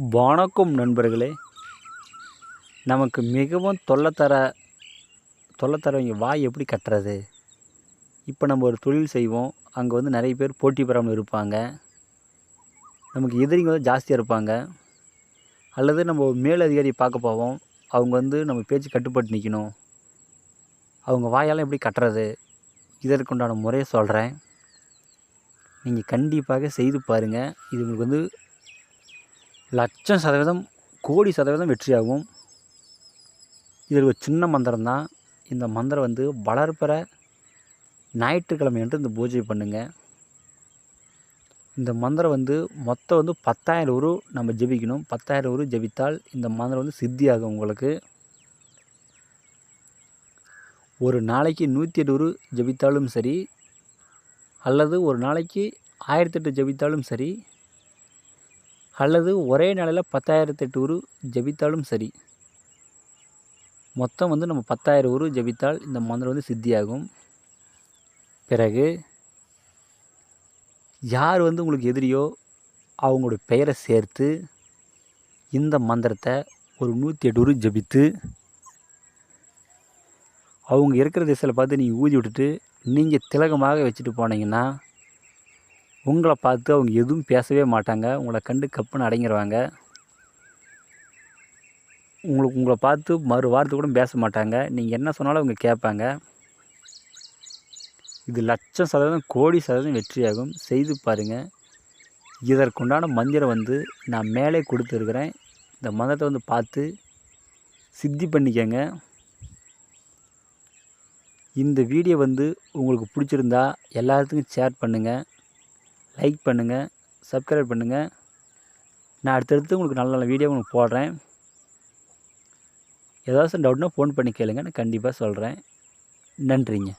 வணக்கம் நண்பர்களே. நமக்கு மிகவும் தொல்லை தரவங்க வாய் எப்படி கட்டுறது? இப்போ நம்ம ஒரு தொழில் செய்வோம். அங்கே வந்து நிறைய பேர் போட்டி பெறாமல் இருப்பாங்க. நமக்கு எதிரிங்க வந்து ஜாஸ்தியாக இருப்பாங்க. அல்லது நம்ம ஒரு மேலதிகாரி பார்க்க போவோம். அவங்க வந்து நம்ம பேச்சு கட்டுப்பட்டு நிற்கணும். அவங்க வாயெல்லாம் எப்படி கட்டுறது? இதற்குண்டான முறையை சொல்கிறேன். நீங்கள் கண்டிப்பாக செய்து பாருங்கள். இது உங்களுக்கு வந்து லட்சம் சதவீதம், கோடி சதவீதம் வெற்றியாகும். இது ஒரு சின்ன மந்திரம் தான். இந்த மந்திரம் வந்து வளர்பிற ஞாயிற்றுக்கிழமை என்று இந்த பூஜை பண்ணுங்கள். இந்த மந்திரம் வந்து மொத்தம் வந்து 10,000 உரு நம்ம ஜெபிக்கணும். 10,000 உரு ஜெபித்தால் இந்த மந்திரம் வந்து சித்தியாகும். உங்களுக்கு ஒரு நாளைக்கு 108 உரு ஜெபித்தாலும் சரி, அல்லது ஒரு நாளைக்கு 1008 ஜெபித்தாலும் சரி, அல்லது ஒரே நாளில் 10,008 உரு ஜெபித்தாலும் சரி, மொத்தம் வந்து நம்ம 10,000 உரு ஜெபித்தால் இந்த மந்திரம் வந்து சித்தியாகும். பிறகு யார் வந்து உங்களுக்கு எதிரியோ அவங்களோட பெயரை சேர்த்து இந்த மந்திரத்தை ஒரு 108 உரு ஜெபித்து, அவங்க இருக்கிற திசையில் பார்த்து நீங்கள் ஊதி விட்டுட்டு நீங்கள் திலகமாக வச்சுட்டு போனீங்கன்னா, உங்களை பார்த்து அவங்க எதுவும் பேசவே மாட்டாங்க. உங்களை கண்டு கப்புன்னு அடங்கிடுவாங்க. உங்களை பார்த்து மறு வார்த்தை கூட பேச மாட்டாங்க. நீங்கள் என்ன சொன்னாலும் அவங்க கேட்பாங்க. இது லட்சம் சதவீதம், கோடி சதவீதம் வெற்றியாகும். செய்து பாருங்கள். இதற்குண்டான மந்திரம் வந்து நான் மேலே கொடுத்துருக்குறேன். இந்த மந்திரத்தை வந்து பார்த்து சித்தி பண்ணிக்கங்க. இந்த வீடியோ வந்து உங்களுக்கு பிடிச்சிருந்தா எல்லாத்துக்கும் ஷேர் பண்ணுங்கள், லைக் பண்ணுங்கள், சப்ஸ்கிரைப் பண்ணுங்கள். நான் அடுத்தடுத்து உங்களுக்கு நல்ல நல்ல வீடியோ உங்களுக்கு போடுறேன். ஏதாச்சும் டவுட்னா ஃபோன் பண்ணி கேளுங்க. நான் கண்டிப்பாக சொல்கிறேன். நன்றிங்க.